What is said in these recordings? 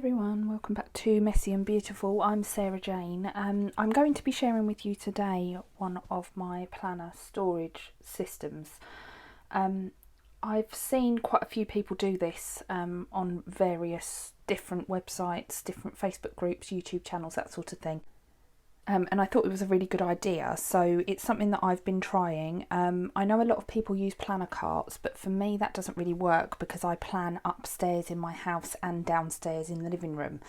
everyone, welcome back to Messy and Beautiful. I'm Sarah Jane. I'm going to be sharing with you today one of my planner storage systems. I've seen quite a few people do this on various different websites, different Facebook groups, YouTube channels, that sort of thing. And I thought it was a really good idea, so it's something that I've been trying. I know a lot of people use planner carts, but for me that doesn't really work because I plan upstairs in my house and downstairs in the living room.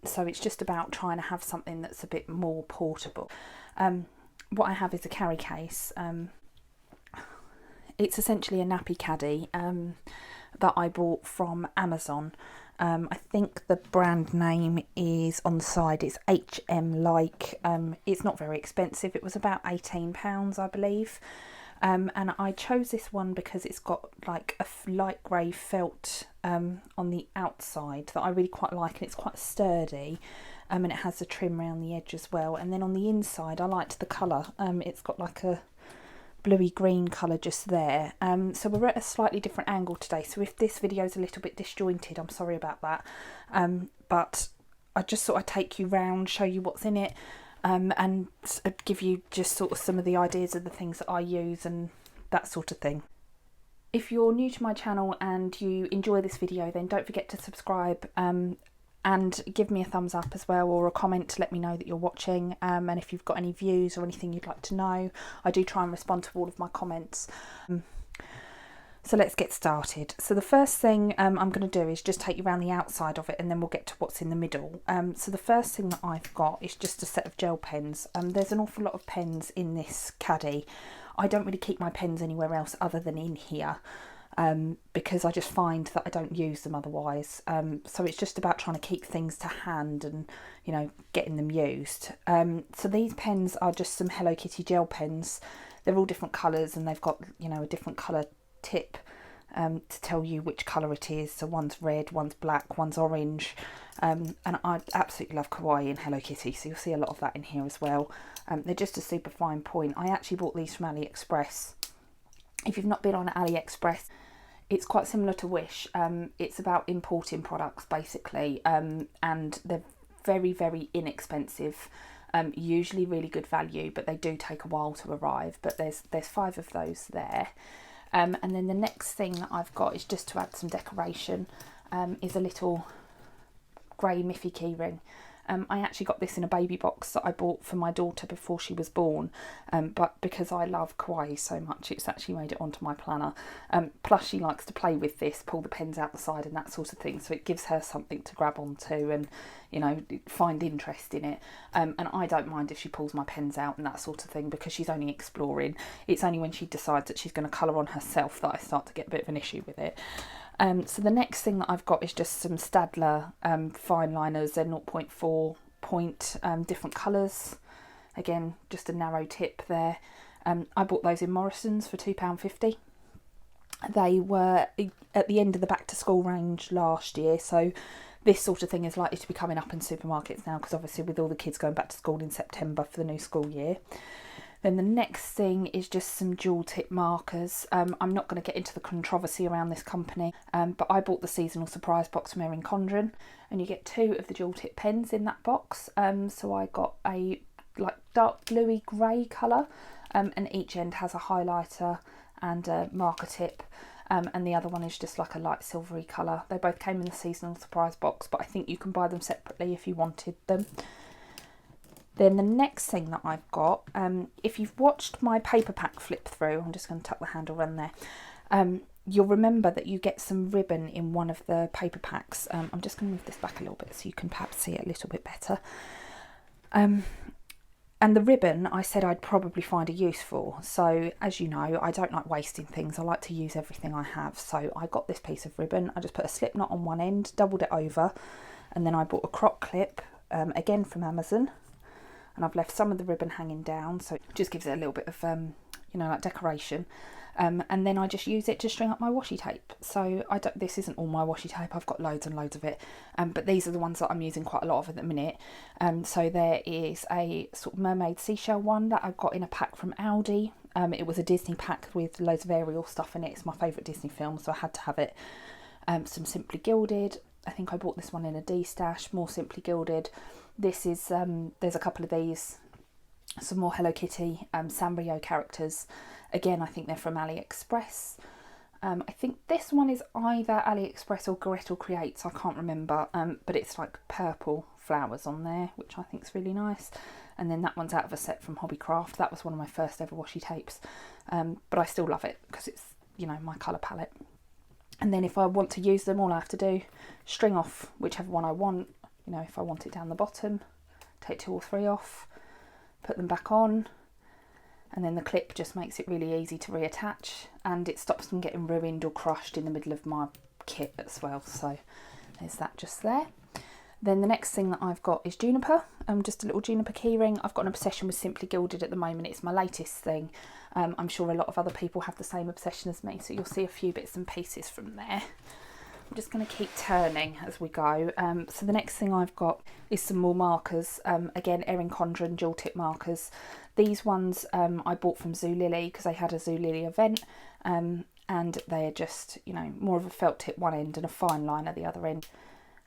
So it's just about trying to have something that's a bit more portable. What I have is a carry case. It's essentially a nappy caddy that I bought from Amazon. I think the brand name is on the side, it's HM like. It's not very expensive, it was about £18 I believe. And I chose this one because it's got like a light grey felt on the outside that I really quite like, and it's quite sturdy. And it has the trim around the edge as well. And then on the inside I liked the colour, it's got like a bluey green colour just there. So we're at a slightly different angle today, so if this video is a little bit disjointed, I'm sorry about that. But I just thought I'd take you round, show you what's in it, and give you just sort of some of the ideas of the things that I use and that sort of thing. If you're new to my channel and you enjoy this video, then don't forget to subscribe and give me a thumbs up as well, or a comment to let me know that you're watching. And if you've got any views or anything you'd like to know, I do try and respond to all of my comments. So let's get started. So the first thing I'm going to do is just take you around the outside of it, and then we'll get to what's in the middle. So the first thing that I've got is just a set of gel pens. There's an awful lot of pens in this caddy. I don't really keep my pens anywhere else other than in here. Because I just find that I don't use them otherwise. So it's just about trying to keep things to hand and, you know, getting them used. So these pens are just some Hello Kitty gel pens. They're all different colours, and they've got, you know, a different colour tip to tell you which colour it is. So one's red, one's black, one's orange. And I absolutely love Kawaii and Hello Kitty, so you'll see a lot of that in here as well. They're just a super fine point. I actually bought these from AliExpress. If you've not been on AliExpress, it's quite similar to Wish. It's about importing products basically, and they're very, very inexpensive, usually really good value, but they do take a while to arrive. But there's 5 of those there. And then the next thing that I've got is just to add some decoration, is a little grey Miffy key ring. I actually got this in a baby box that I bought for my daughter before she was born, but because I love Kawaii so much, it's actually made it onto my planner. Plus she likes to play with this, pull the pens out the side and that sort of thing, so it gives her something to grab onto and, you know, find interest in it. And I don't mind if she pulls my pens out and that sort of thing, because she's only exploring. It's only when she decides that she's going to colour on herself that I start to get a bit of an issue with it. So the next thing that I've got is just some Staedtler fine liners. They're 0.4 point, different colours. Again, just a narrow tip there. I bought those in Morrison's for £2.50. They were at the end of the back to school range last year, so this sort of thing is likely to be coming up in supermarkets now, because obviously with all the kids going back to school in September for the new school year. Then the next thing is just some dual tip markers. I'm not going to get into the controversy around this company, but I bought the seasonal surprise box from Erin Condren, and you get 2 of the dual tip pens in that box. So I got a like dark bluey grey colour, and each end has a highlighter and a marker tip, and the other one is just like a light silvery colour. They both came in the seasonal surprise box, but I think you can buy them separately if you wanted them. Then the next thing that I've got, if you've watched my paper pack flip through, I'm just going to tuck the handle around there, you'll remember that you get some ribbon in one of the paper packs. I'm just going to move this back a little bit so you can perhaps see it a little bit better. And the ribbon I said I'd probably find a use for. So as you know, I don't like wasting things. I like to use everything I have. So I got this piece of ribbon. I just put a slip knot on one end, doubled it over, and then I bought a croc clip, again from Amazon. And I've left some of the ribbon hanging down, so it just gives it a little bit of, you know, like decoration. And then I just use it to string up my washi tape. So this isn't all my washi tape, I've got loads and loads of it. But these are the ones that I'm using quite a lot of at the minute. So there is a sort of mermaid seashell one that I got in a pack from Aldi. It was a Disney pack with loads of Ariel stuff in it. It's my favourite Disney film, so I had to have it. Some Simply Gilded. I think I bought this one in a D stash, more simply gilded. This is, there's a couple of these, some more Hello Kitty Sanrio characters. Again, I think they're from AliExpress. I think this one is either AliExpress or Gretel Creates, I can't remember, but it's like purple flowers on there, which I think is really nice. And then that one's out of a set from Hobbycraft. That was one of my first ever washi tapes, but I still love it because it's, you know, my colour palette. And then if I want to use them, all I have to do, string off whichever one I want. You know, if I want it down the bottom, take 2 or 3 off, put them back on, and then the clip just makes it really easy to reattach, and it stops them getting ruined or crushed in the middle of my kit as well. So there's that just there. Then the next thing that I've got is Juniper, just a little Juniper key ring. I've got an obsession with Simply Gilded at the moment. It's my latest thing. I'm sure a lot of other people have the same obsession as me, so you'll see a few bits and pieces from there. I'm just going to keep turning as we go. So the next thing I've got is some more markers. Again, Erin Condren dual tip markers. These ones I bought from Zulily because they had a Zulily event, and they're just, you know, more of a felt tip one end and a fine line at the other end.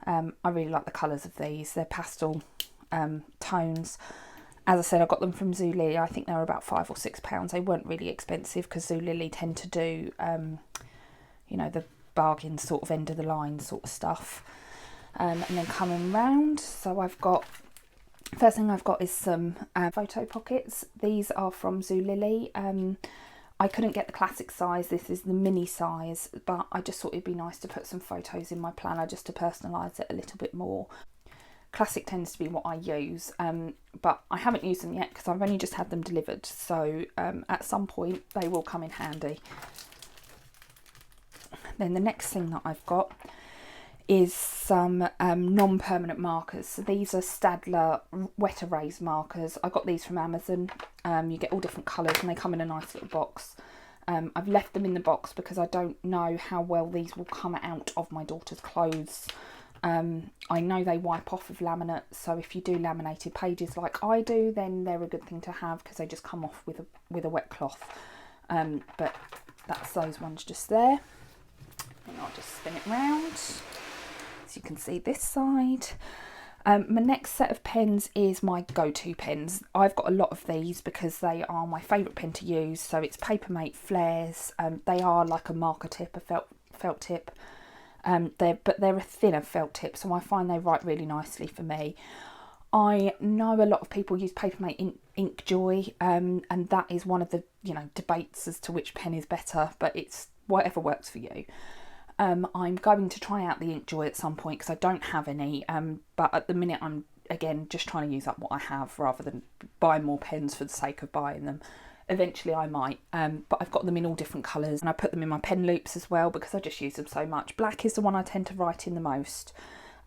I really like the colours of these. They're pastel tones. As I said, I got them from Zulily. I think they were about £5 or £6. They weren't really expensive because Zulily tend to do, you know, the bargain sort of end of the line sort of stuff. And then coming round, so I've got, first thing I've got is some photo pockets. These are from Zulily. I couldn't get the classic size, this is the mini size, but I just thought it'd be nice to put some photos in my planner just to personalise it a little bit more. Classic tends to be what I use, but I haven't used them yet because I've only just had them delivered, so at some point they will come in handy. Then the next thing that I've got is some non-permanent markers. So these are Staedtler wet erase markers. I got these from Amazon. You get all different colours and they come in a nice little box. I've left them in the box because I don't know how well these will come out of my daughter's clothes. I know they wipe off of laminate, so if you do laminated pages like I do, then they're a good thing to have because they just come off with a wet cloth. But that's those ones just there. And I'll just spin it round so you can see this side. My next set of pens is my go-to pens. I've got a lot of these because they are my favourite pen to use. So it's Papermate Flares. They are like a marker tip, a felt tip. But they're a thinner felt tip, so I find they write really nicely for me. I know a lot of people use Papermate Inkjoy, and that is one of the, you know, debates as to which pen is better, but it's whatever works for you. I'm going to try out the Inkjoy at some point because I don't have any, but at the minute I'm, again, just trying to use up what I have rather than buy more pens for the sake of buying them. Eventually I might, but I've got them in all different colours and I put them in my pen loops as well because I just use them so much. Black is the one I tend to write in the most,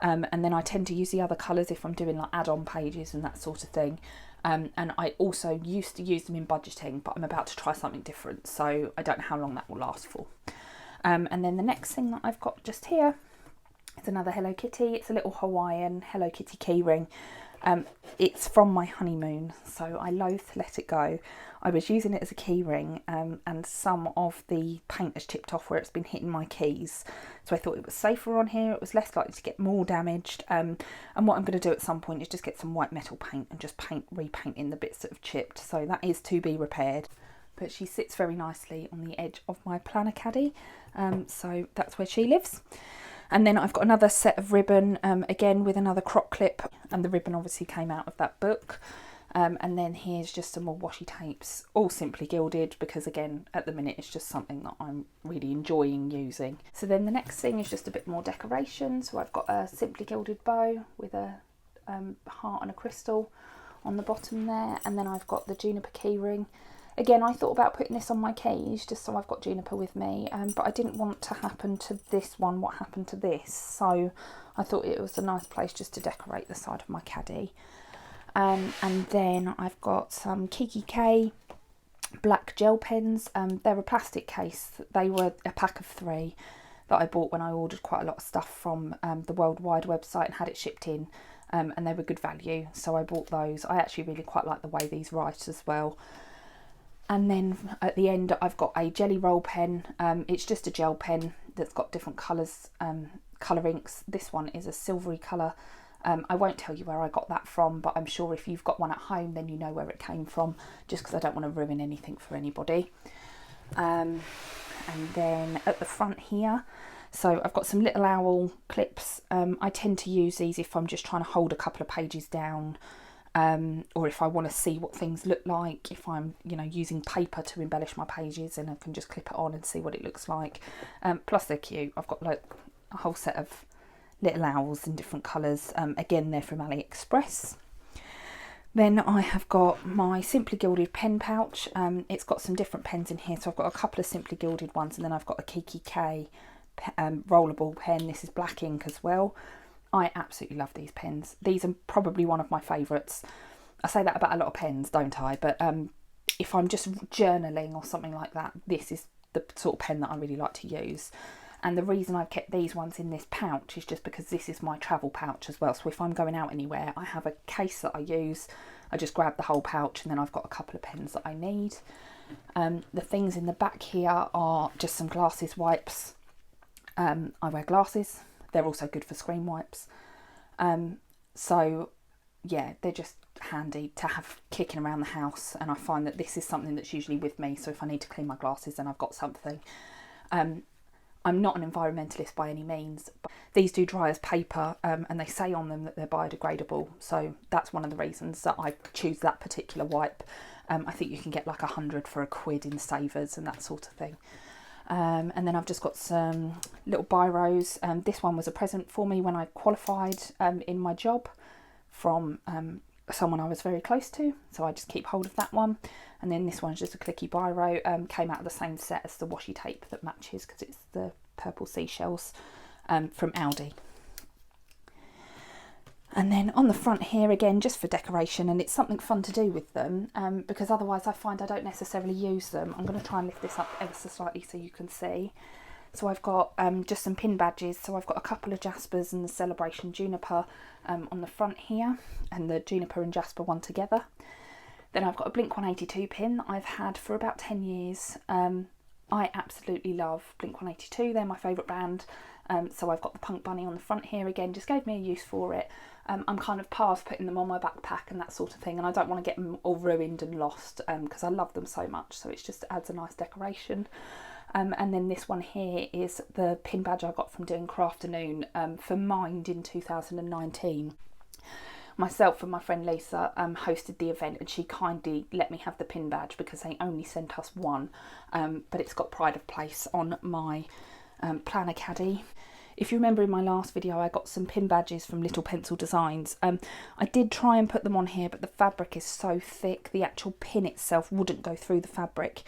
and then I tend to use the other colours if I'm doing like add-on pages and that sort of thing. And I also used to use them in budgeting, but I'm about to try something different, so I don't know how long that will last for. And then the next thing that I've got just here is another Hello Kitty. It's a little Hawaiian Hello Kitty key ring. It's from my honeymoon, so I loathe to let it go. I was using it as a key ring, and some of the paint has chipped off where it's been hitting my keys. So I thought it was safer on here, it was less likely to get more damaged. And what I'm going to do at some point is just get some white metal paint and just repaint in the bits that have chipped. So that is to be repaired. But she sits very nicely on the edge of my planner caddy, so that's where she lives. And then I've got another set of ribbon, again with another crop clip, and the ribbon obviously came out of that book. And then here's just some more washi tapes, all Simply Gilded, because again, at the minute, it's just something that I'm really enjoying using. So then the next thing is just a bit more decoration. So I've got a Simply Gilded bow with a heart and a crystal on the bottom there. And then I've got the Juniper Key Ring. Again, I thought about putting this on my keys just so I've got Juniper with me, but I didn't want to happen to this one what happened to this, so I thought it was a nice place just to decorate the side of my caddy. And then I've got some Kiki K black gel pens. They're a plastic case. They were a pack of 3 that I bought when I ordered quite a lot of stuff from the worldwide website and had it shipped in, and they were good value, so I bought those. I actually really quite like the way these write as well. And then at the end I've got a jelly roll pen. It's just a gel pen that's got different colours colour inks. This one is a silvery colour. I won't tell you where I got that from, but I'm sure if you've got one at home, then you know where it came from, just because I don't want to ruin anything for anybody. And then at the front here, so I've got some little owl clips. I tend to use these if I'm just trying to hold a couple of pages down, or if I want to see what things look like, if I'm, you know, using paper to embellish my pages, and I can just clip it on and see what it looks like. Plus they're cute. I've got like a whole set of little owls in different colours. Again, they're from AliExpress. Then I have got my Simply Gilded pen pouch. It's got some different pens in here, so I've got a couple of Simply Gilded ones, and then I've got a Kiki rollable pen. This is black ink as well. I absolutely love these pens. These are probably one of my favourites. I say that about a lot of pens, don't I? But if I'm just journaling or something like that, this is the sort of pen that I really like to use. And the reason I've kept these ones in this pouch is just because this is my travel pouch as well. So if I'm going out anywhere, I have a case that I use. I just grab the whole pouch, and then I've got a couple of pens that I need. The things in the back here are just some glasses wipes. I wear glasses. They're also good for screen wipes. So yeah, they're just handy to have kicking around the house, and I find that this is something that's usually with me, so if I need to clean my glasses, then I've got something. I'm not an environmentalist by any means, but these do dry as paper, and they say on them that they're biodegradable, so that's one of the reasons that I choose that particular wipe. I think you can get like 100 for £1 in Savers and that sort of thing. And then I've just got some little biros. This one was a present for me when I qualified in my job from someone I was very close to, so I just keep hold of that one. And then this one's just a clicky biro, came out of the same set as the washi tape that matches, because it's the purple seashells from Aldi. And then on the front here, again, just for decoration, and it's something fun to do with them, because otherwise I find I don't necessarily use them. I'm going to try and lift this up ever so slightly so you can see. So I've got just some pin badges. So I've got a couple of Jaspers and the Celebration Juniper on the front here, and the Juniper and Jasper one together. Then I've got a Blink 182 pin that I've had for about 10 years. I absolutely love Blink 182. They're my favourite band. So I've got the Punk Bunny on the front here again, just gave me a use for it. I'm kind of past putting them on my backpack and that sort of thing, and I don't want to get them all ruined and lost, because I love them so much, so it just adds a nice decoration. And then this one here is the pin badge I got from doing Crafternoon for Mind in 2019. Myself and my friend Lisa hosted the event, and she kindly let me have the pin badge because they only sent us one, but it's got pride of place on my planner caddy. If you remember in my last video, I got some pin badges from Little Pencil Designs. I did try and put them on here, but the fabric is so thick, the actual pin itself wouldn't go through the fabric,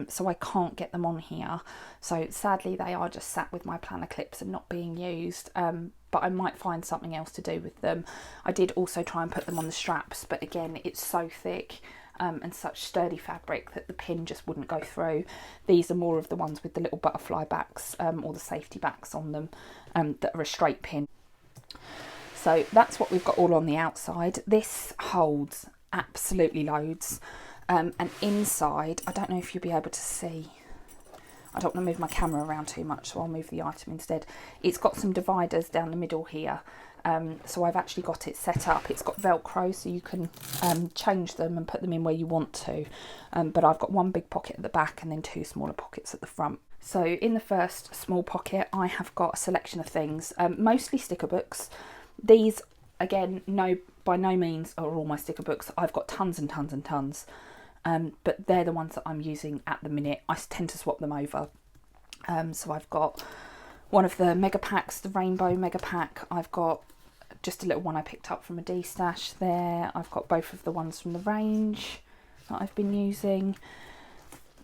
so I can't get them on here. So sadly, they are just sat with my planner clips and not being used, but I might find something else to do with them. I did also try and put them on the straps, but again, it's so thick and such sturdy fabric that the pin just wouldn't go through. These are more of the ones with the little butterfly backs or the safety backs on them that are a straight pin. So that's what we've got all on the outside. This holds absolutely loads, and inside, I don't know if you'll be able to see, I don't want to move my camera around too much, so I'll move the item instead. It's got some dividers down the middle here. So I've actually got it set up. It's got Velcro, so you can change them and put them in where you want to. But I've got one big pocket at the back and then two smaller pockets at the front. So in the first small pocket, I have got a selection of things, mostly sticker books. These, again, by no means are all my sticker books. I've got tons and tons and tons. But they're the ones that I'm using at the minute. I tend to swap them over. So I've got one of the mega packs, the rainbow mega pack. I've got just a little one I picked up from a D-stash there. I've got both of the ones from the range that I've been using.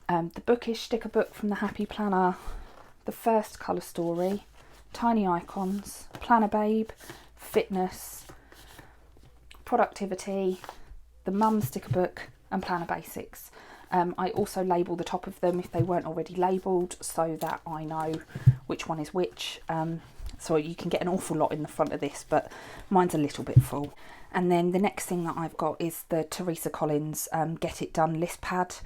The bookish sticker book from the Happy Planner, the first colour story, tiny icons, Planner Babe, fitness, productivity, the mum sticker book, and Planner Basics. I also label the top of them if they weren't already labelled, so that I know which one is which. So you can get an awful lot in the front of this, but mine's a little bit full. And then the next thing that I've got is the Teresa Collins Get It Done list pad.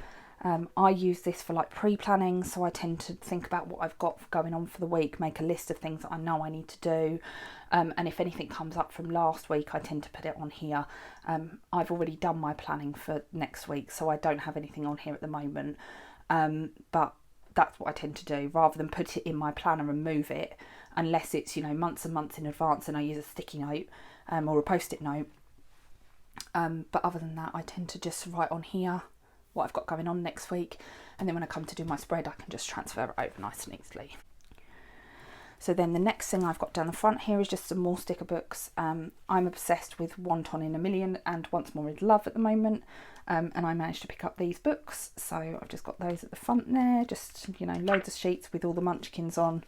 I use this for like pre-planning, so I tend to think about what I've got going on for the week, make a list of things that I know I need to do, and if anything comes up from last week I tend to put it on here. I've already done my planning for next week, so I don't have anything on here at the moment, but that's what I tend to do, rather than put it in my planner and move it, unless it's, you know, months and months in advance and I use a sticky note or a post-it note. But other than that, I tend to just write on here what I've got going on next week, and then when I come to do my spread I can just transfer it over nice and easily. So then the next thing I've got down the front here is just some more sticker books. I'm obsessed with Wonton in a Million and Once More with Love at the moment, and I managed to pick up these books, so I've just got those at the front there, just, you know, loads of sheets with all the munchkins on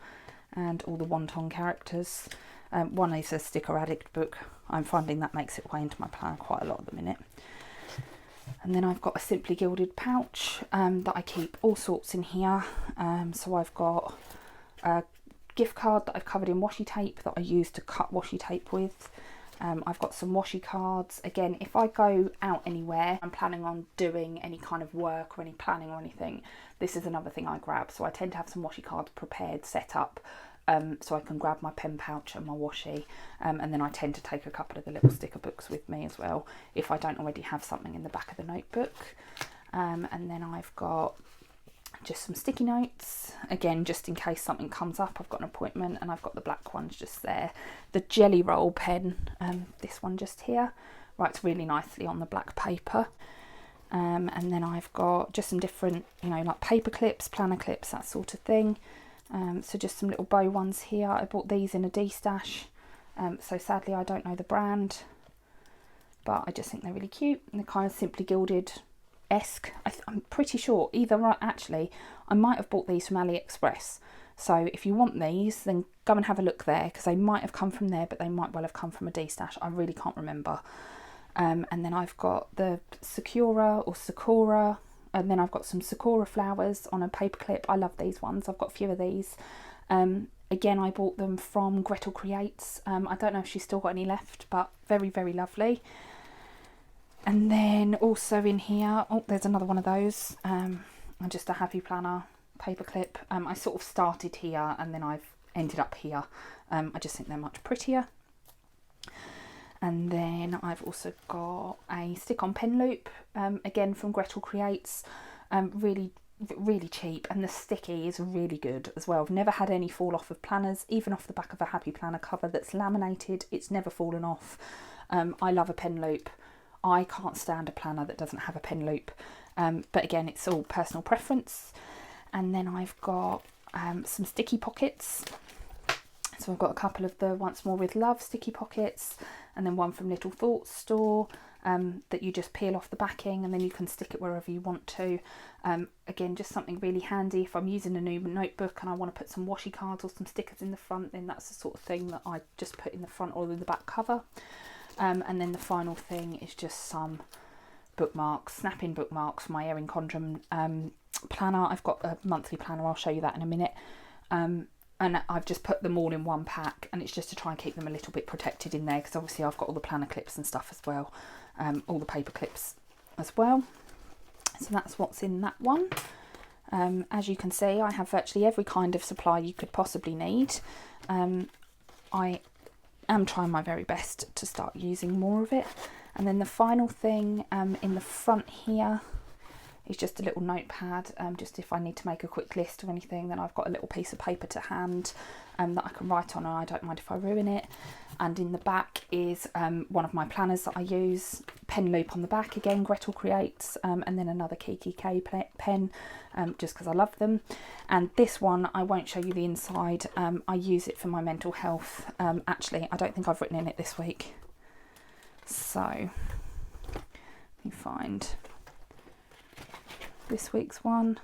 and all the Wonton characters. One is a sticker addict book. I'm finding that makes its way into my planner quite a lot at the minute. And then I've got a Simply Gilded pouch that I keep all sorts in here. So I've got a gift card that I've covered in washi tape that I use to cut washi tape with. I've got some washi cards. Again, if I go out anywhere, I'm planning on doing any kind of work or any planning or anything, this is another thing I grab. So I tend to have some washi cards prepared, set up, so I can grab my pen pouch and my washi, and then I tend to take a couple of the little sticker books with me as well, if I don't already have something in the back of the notebook. And then I've got just some sticky notes, again just in case something comes up. I've got an appointment, and I've got the black ones just there. The Jelly Roll pen, this one just here, writes really nicely on the black paper. And then I've got just some different, you know, like paper clips, planner clips, that sort of thing. So just some little bow ones here. I bought these in a D-stash, so sadly I don't know the brand, but I just think they're really cute, and they're kind of Simply Gilded-esque. I'm pretty sure, actually I might have bought these from AliExpress, so if you want these then go and have a look there, because they might have come from there, but they might well have come from a D-stash. I really can't remember. And then I've got the Sakura, and then I've got some Sakura flowers on a paper clip. I love these ones. I've got a few of these. Again, I bought them from Gretel Creates. I don't know if she's still got any left, but very, very lovely. And then also in here, oh, there's another one of those. And just a Happy Planner paper clip. I sort of started here and then I've ended up here. I just think they're much prettier. And then I've also got a stick-on pen loop, again from Gretel Creates, really cheap, and the sticky is really good as well. I've never had any fall off of planners, even off the back of a Happy Planner cover that's laminated, it's never fallen off. I love a pen loop. I can't stand a planner that doesn't have a pen loop, but again, it's all personal preference. And then I've got some sticky pockets. So I've got a couple of the Once More with Love sticky pockets, and then one from Little Thoughts store that you just peel off the backing and then you can stick it wherever you want to. Again, just something really handy if I'm using a new notebook and I want to put some washi cards or some stickers in the front, then that's the sort of thing that I just put in the front or in the back cover. And then the final thing is just some bookmarks, snap-in bookmarks for my Erin Condren planner. I've got a monthly planner, I'll show you that in a minute. And I've just put them all in one pack, and it's just to try and keep them a little bit protected in there, because obviously I've got all the planner clips and stuff as well, all the paper clips as well. So that's what's in that one. As you can see, I have virtually every kind of supply you could possibly need. I am trying my very best to start using more of it. And then the final thing in the front here is just a little notepad, just if I need to make a quick list of anything, then I've got a little piece of paper to hand that I can write on, and I don't mind if I ruin it. And in the back is one of my planners that I use, pen loop on the back, again Gretel Creates, and then another Kiki pen, just because I love them. And this one, I won't show you the inside, I use it for my mental health. Actually, I don't think I've written in it this week, so let me find this week's one.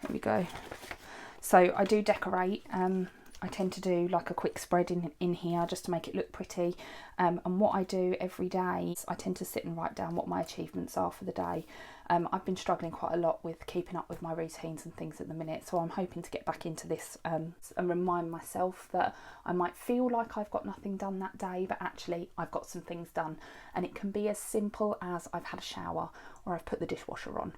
Here we go. So I do decorate. I tend to do like a quick spread in here just to make it look pretty. And what I do every day is I tend to sit and write down what my achievements are for the day. I've been struggling quite a lot with keeping up with my routines and things at the minute, so I'm hoping to get back into this and remind myself that I might feel like I've got nothing done that day, but actually I've got some things done, and it can be as simple as I've had a shower or I've put the dishwasher on.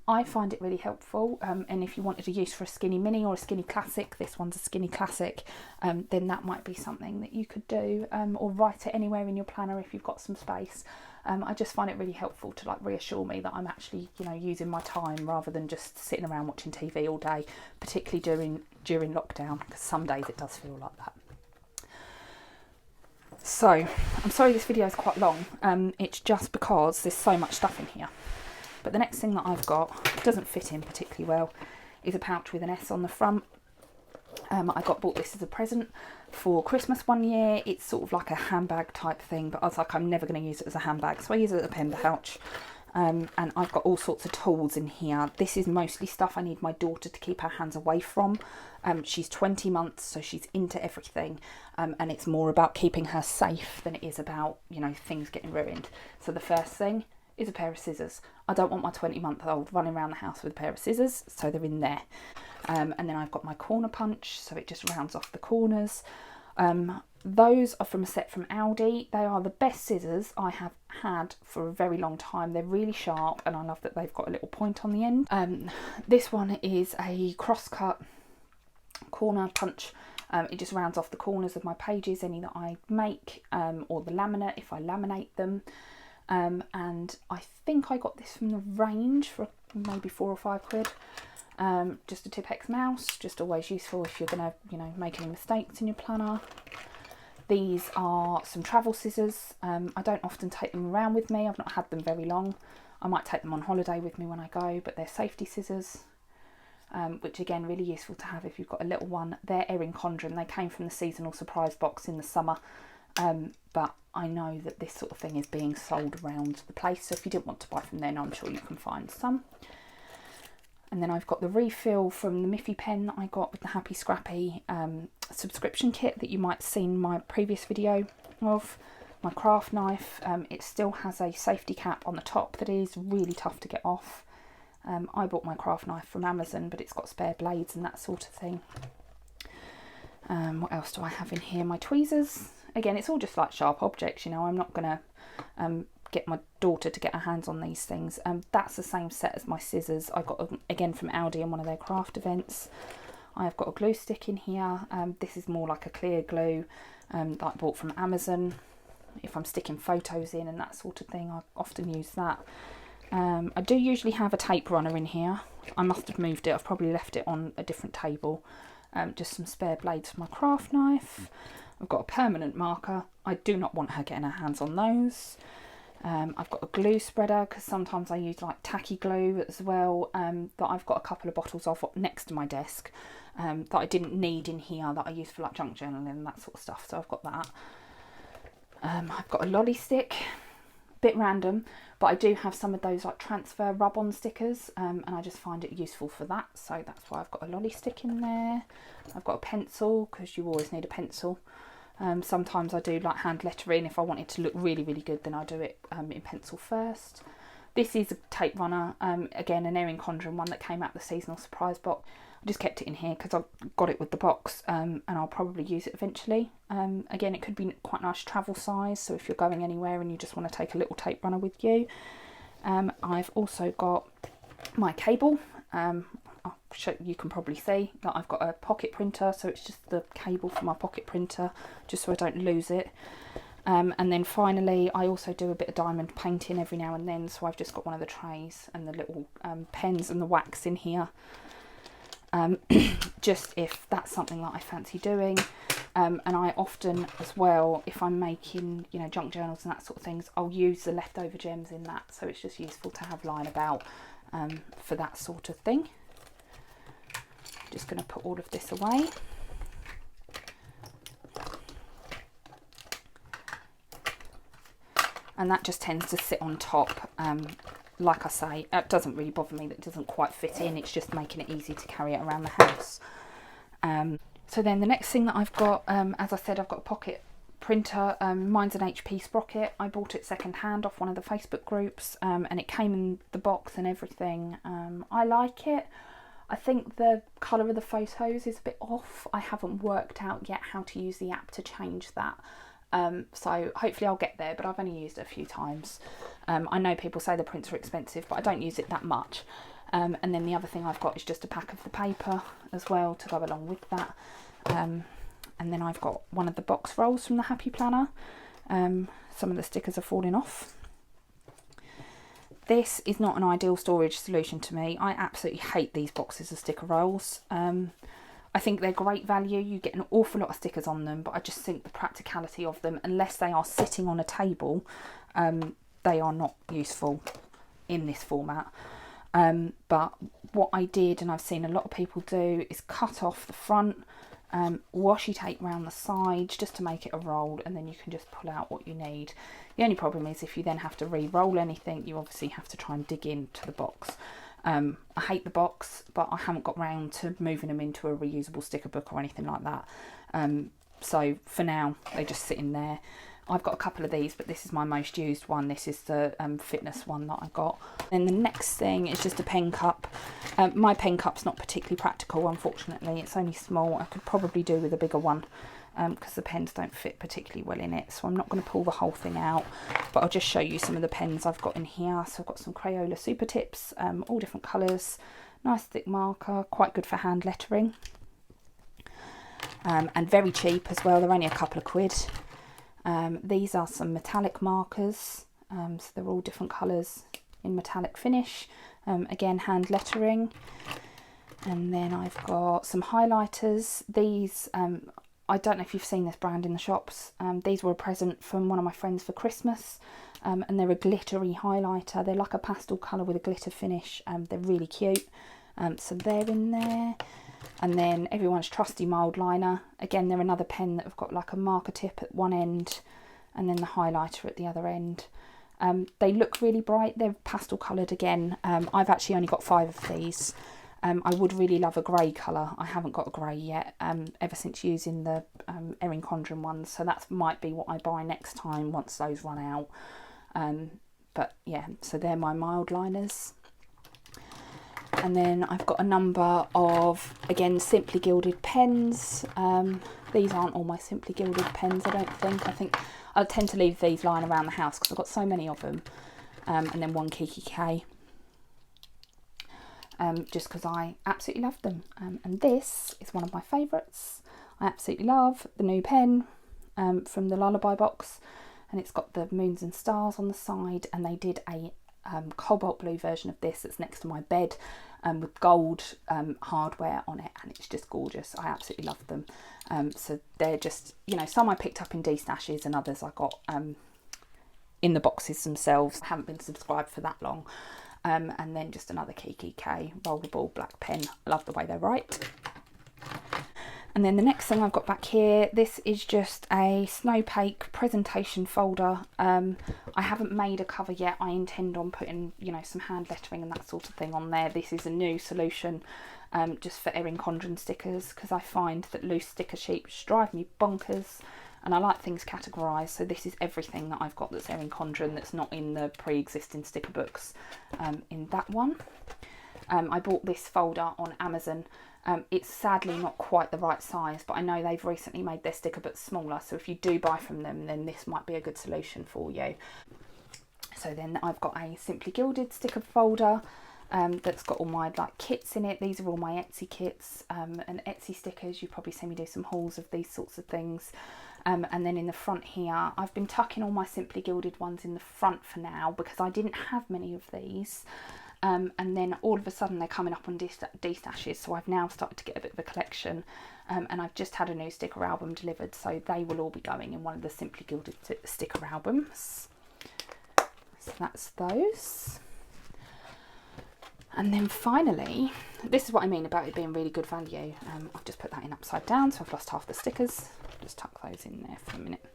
I find it really helpful, and if you wanted a use for a skinny mini or a skinny classic, this one's a skinny classic, then that might be something that you could do, or write it anywhere in your planner if you've got some space. I just find it really helpful to like reassure me that I'm actually, you know, using my time rather than just sitting around watching TV all day, particularly during lockdown, because some days it does feel like that. So I'm sorry this video is quite long, it's just because there's so much stuff in here. But the next thing that I've got, doesn't fit in particularly well, is a pouch with an S on the front. I bought this as a present for Christmas one year. It's sort of like a handbag type thing, but I was like, I'm never going to use it as a handbag, so I use it as a pen pouch. And I've got all sorts of tools in here. This is mostly stuff I need my daughter to keep her hands away from. She's 20 months, so she's into everything, and it's more about keeping her safe than it is about, you know, things getting ruined. So the first thing is a pair of scissors. I don't want my 20-month-old running around the house with a pair of scissors, so they're in there. And then I've got my corner punch, so it just rounds off the corners. Those are from a set from Aldi. They are the best scissors I have had for a very long time. They're really sharp, and I love that they've got a little point on the end. This one is a cross-cut corner punch. It just rounds off the corners of my pages, any that I make, or the laminate if I laminate them. And I think I got this from the range for maybe £4 or £5. Just a Tipp-Ex mouse, just always useful if you're gonna, you know, make any mistakes in your planner. These are some travel scissors. I don't often take them around with me. I've not had them very long. I might take them on holiday with me when I go, but they're safety scissors, which again, really useful to have if you've got a little one. They're Erin Condren. They came from the seasonal surprise box in the summer. But I know that this sort of thing is being sold around the place, so if you didn't want to buy from then, I'm sure you can find some. And then I've got the refill from the Miffy pen that I got with the Happy Scrappy subscription kit that you might have seen my previous video of. My craft knife, it still has a safety cap on the top that is really tough to get off. I bought my craft knife from Amazon, but it's got spare blades and that sort of thing. What else do I have in here? My tweezers. Again, it's all just like sharp objects, you know. I'm not going to get my daughter to get her hands on these things. That's the same set as my scissors. I got again from Aldi in one of their craft events. I've got a glue stick in here. This is more like a clear glue that I bought from Amazon. If I'm sticking photos in and that sort of thing, I often use that. I do usually have a tape runner in here. I must have moved it. I've probably left it on a different table. Just some spare blades for my craft knife. I've got a permanent marker. I do not want her getting her hands on those. I've got a glue spreader because sometimes I use like tacky glue as well, that I've got a couple of bottles of next to my desk that I didn't need in here that I use for like junk journaling and that sort of stuff, so I've got that. I've got a lolly stick, bit random, but I do have some of those like transfer rub-on stickers, and I just find it useful for that, so that's why I've got a lolly stick in there. I've got a pencil because you always need a pencil. Sometimes I do like hand lettering. If I want it to look really, really good, then I do it in pencil first. This is a tape runner, again an Erin Condren one that came out the seasonal surprise box. I just kept it in here because I got it with the box, and I'll probably use it eventually. Again, it could be quite nice travel size, so if you're going anywhere and you just want to take a little tape runner with you. I've also got my cable. You can probably see that I've got a pocket printer, so it's just the cable for my pocket printer, just so I don't lose it. And then finally, I also do a bit of diamond painting every now and then, so I've just got one of the trays and the little pens and the wax in here. Just if that's something that I fancy doing. And I often as well, if I'm making, you know, junk journals and that sort of things, I'll use the leftover gems in that, so it's just useful to have lying about for that sort of thing. Just going to put all of this away. And that just tends to sit on top. Like I say, it doesn't really bother me that it doesn't quite fit in. It's just making it easy to carry it around the house. So then the next thing that I've got, as I said, I've got a pocket printer. Mine's an HP Sprocket. I bought it second hand off one of the Facebook groups, and it came in the box and everything. I like it. I think the colour of the photos is a bit off. I haven't worked out yet how to use the app to change that. So hopefully I'll get there, but I've only used it a few times. I know people say the prints are expensive, but I don't use it that much. And then the other thing I've got is just a pack of the paper as well to go along with that. And then I've got one of the box rolls from the Happy Planner. Some of the stickers are falling off. This is not an ideal storage solution to me. I absolutely hate these boxes of sticker rolls. I think they're great value. You get an awful lot of stickers on them, but I just think the practicality of them, unless they are sitting on a table, they are not useful in this format. But what I did, and I've seen a lot of people do, is cut off the front, washi tape around the sides just to make it a roll, and then you can just pull out what you need. The only problem is if you then have to re-roll anything, you obviously have to try and dig into the box. I hate the box, but I haven't got round to moving them into a reusable sticker book or anything like that. So for now, they just sit in there. I've got a couple of these, but this is my most used one. This is the fitness one that I got. Then the next thing is just a pen cup. My pen cup's not particularly practical, unfortunately. It's only small. I could probably do with a bigger one because the pens don't fit particularly well in it. So I'm not going to pull the whole thing out, but I'll just show you some of the pens I've got in here. So I've got some Crayola Super Tips, all different colours. Nice thick marker, quite good for hand lettering. And very cheap as well. They're only a couple of quid. These are some metallic markers, so they're all different colours in metallic finish, again hand lettering. And then I've got some highlighters. These, I don't know if you've seen this brand in the shops, these were a present from one of my friends for Christmas, and they're a glittery highlighter. They're like a pastel colour with a glitter finish. They're really cute, so they're in there. And then everyone's trusty mild liner. Again, they're another pen that have got like a marker tip at one end and then the highlighter at the other end. They look really bright. They're pastel coloured again. I've actually only got 5 of these. I would really love a grey colour. I haven't got a grey yet, ever since using the Erin Condren ones. So that might be what I buy next time once those run out. But yeah, so they're my mild liners. And then I've got a number of, again, Simply Gilded pens. These aren't all my Simply Gilded pens, I don't think. I think I tend to leave these lying around the house because I've got so many of them. And then one Kiki K. Just because I absolutely love them. And this is one of my favourites. I absolutely love the new pen from the Lullaby box. And it's got the moons and stars on the side. And they did a cobalt blue version of this that's next to my bed with gold hardware on it, and it's just gorgeous. I absolutely love them. So they're just, you know, some I picked up in D-stashes and others I got in the boxes themselves. I haven't been subscribed for that long. And then just another Kiki K rollable black pen. I love the way they write. And then the next thing I've got back here, this is just a Snowpack presentation folder. I haven't made a cover yet. I intend on putting, you know, some hand lettering and that sort of thing on there. This is a new solution just for Erin Condren stickers, because I find that loose sticker sheets drive me bonkers and I like things categorised. So this is everything that I've got that's Erin Condren that's not in the pre-existing sticker books in that one. I bought this folder on Amazon. It's sadly not quite the right size, but I know they've recently made their sticker books smaller, so if you do buy from them, then this might be a good solution for you. So then I've got a Simply Gilded sticker folder that's got all my like kits in it. These are all my Etsy kits and Etsy stickers. You've probably seen me do some hauls of these sorts of things. And then in the front here, I've been tucking all my Simply Gilded ones in the front for now because I didn't have many of these. And then all of a sudden they're coming up on D-stashes, so I've now started to get a bit of a collection, and I've just had a new sticker album delivered, so they will all be going in one of the Simply Gilded sticker albums. So that's those. And then finally, this is what I mean about it being really good value. I've just put that in upside down, so I've lost half the stickers. Just tuck those in there for a minute.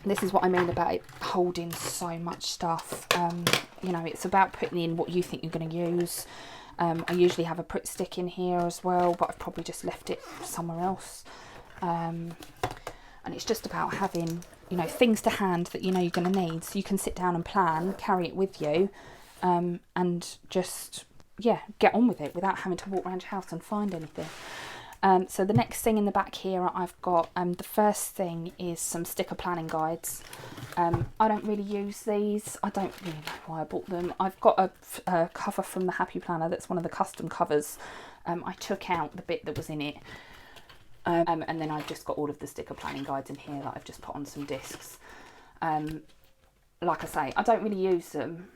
This is what I mean about it holding so much stuff. You know, it's about putting in what you think you're going to use. I usually have a Pritt stick in here as well, but I've probably just left it somewhere else. and it's just about having, you know, things to hand that you know you're going to need, so you can sit down and plan, carry it with you, and just, yeah, get on with it without having to walk around your house and find anything. So the next thing in the back here I've got, the first thing is some sticker planning guides. I don't really use these. I don't really know why I bought them. I've got a cover from the Happy Planner that's one of the custom covers. I took out the bit that was in it. And then I've just got all of the sticker planning guides in here that I've just put on some discs. Like I say, I don't really use them.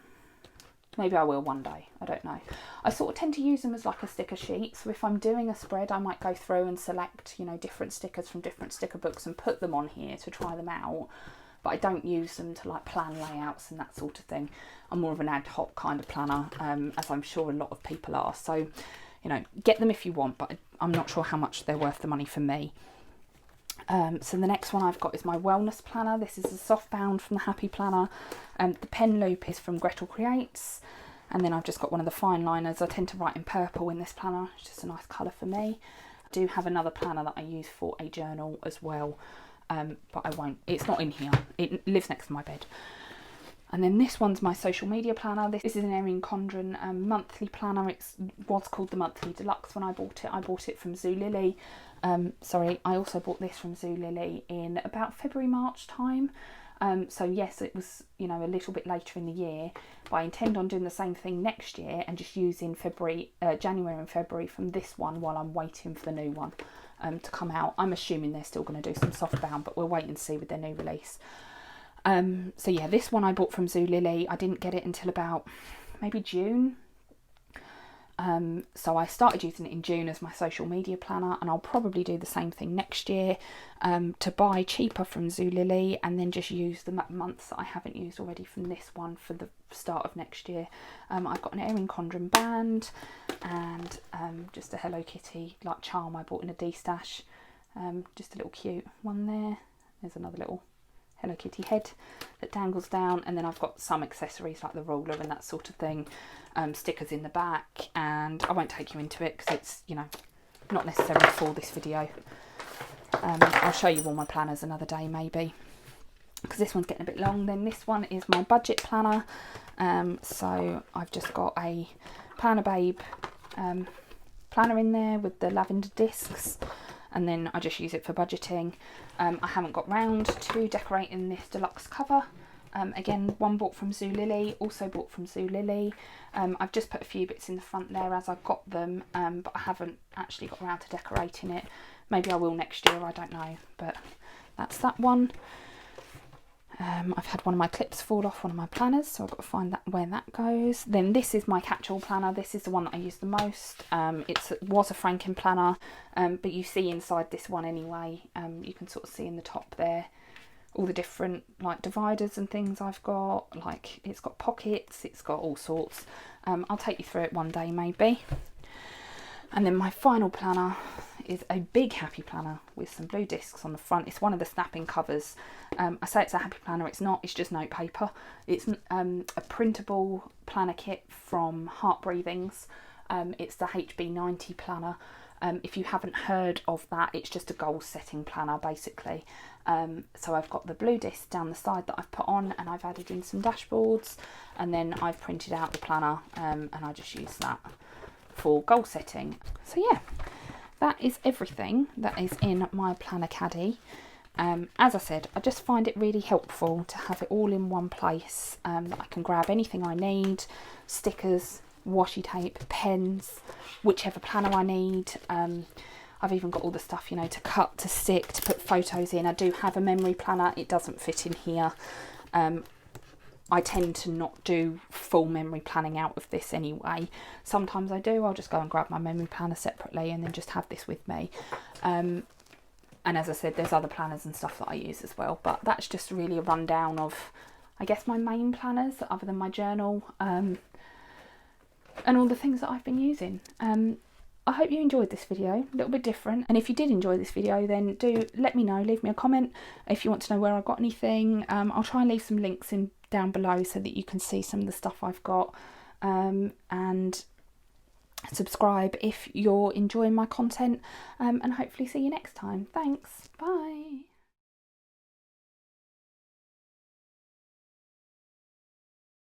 Maybe I will one day, I don't know. I sort of tend to use them as like a sticker sheet. So if I'm doing a spread, I might go through and select, you know, different stickers from different sticker books and put them on here to try them out. But I don't use them to like plan layouts and that sort of thing. I'm more of an ad hoc kind of planner, as I'm sure a lot of people are. So, you know, get them if you want, but I'm not sure how much they're worth the money for me. So the next one I've got is my wellness planner. This is a soft bound from the Happy Planner. The pen loop is from Gretel Creates. And then I've just got one of the fine liners. I tend to write in purple in this planner. It's just a nice colour for me. I do have another planner that I use for a journal as well. But I won't, it's not in here. It lives next to my bed. And then this one's my social media planner. This is an Erin Condren monthly planner. It was called the Monthly Deluxe when I bought it. I bought it from Zulily. Sorry, I also bought this from Zulily in about February, March time. So yes, it was, you know, a little bit later in the year, but I intend on doing the same thing next year and just using January and February from this one while I'm waiting for the new one to come out. I'm assuming they're still going to do some soft bound, but we'll wait and see with their new release. So yeah, this one I bought from Zulily. I didn't get it until about maybe June. So I started using it in June as my social media planner, and I'll probably do the same thing next year, to buy cheaper from Zulily and then just use the months that I haven't used already from this one for the start of next year. I've got an Erin Condren band and just a Hello Kitty like charm I bought in a D-stash. Just a little cute one there. There's another little Hello Kitty head that dangles down, and then I've got some accessories like the roller and that sort of thing, stickers in the back, and I won't take you into it because it's, you know, not necessarily for this video. I'll show you all my planners another day maybe, because this one's getting a bit long. Then this one is my budget planner. So I've just got a Planner Babe planner in there with the lavender discs, and then I just use it for budgeting. I haven't got round to decorating this deluxe cover. Again, one bought from Zulily, also bought from Zulily. I've just put a few bits in the front there as I got them, but I haven't actually got around to decorating it. Maybe I will next year, I don't know, but that's that one. I've had one of my clips fall off one of my planners, so I've got to find that where that goes. Then this is my catch-all planner. This is the one that I use the most. It was a Franken planner, but you see inside this one anyway. You can sort of see in the top there all the different like dividers and things I've got. Like it's got pockets, it's got all sorts. I'll take you through it one day maybe. And then my final planner is a big Happy Planner with some blue discs on the front. It's one of the snapping covers. I say it's a Happy Planner, it's not, it's just note paper. It's a printable planner kit from Heart Breathings. It's the HB90 planner. If you haven't heard of that, it's just a goal setting planner basically. So I've got the blue disc down the side that I've put on, and I've added in some dashboards, and then I've printed out the planner, and I just use that for goal setting. So yeah, that is everything that is in my planner caddy. As I said, I just find it really helpful to have it all in one place, that I can grab anything I need, stickers, washi tape, pens, whichever planner I need. I've even got all the stuff, you know, to cut, to stick, to put photos in. I do have a memory planner, it doesn't fit in here. I tend to not do full memory planning out of this anyway. Sometimes I do, I'll just go and grab my memory planner separately and then just have this with me. And as I said, there's other planners and stuff that I use as well, but that's just really a rundown of, I guess, my main planners other than my journal, and all the things that I've been using. I hope you enjoyed this video, a little bit different, and if you did enjoy this video, then do let me know, leave me a comment if you want to know where I got anything. I'll try and leave some links in down below so that you can see some of the stuff I've got, and subscribe if you're enjoying my content, and hopefully see you next time. Thanks, bye.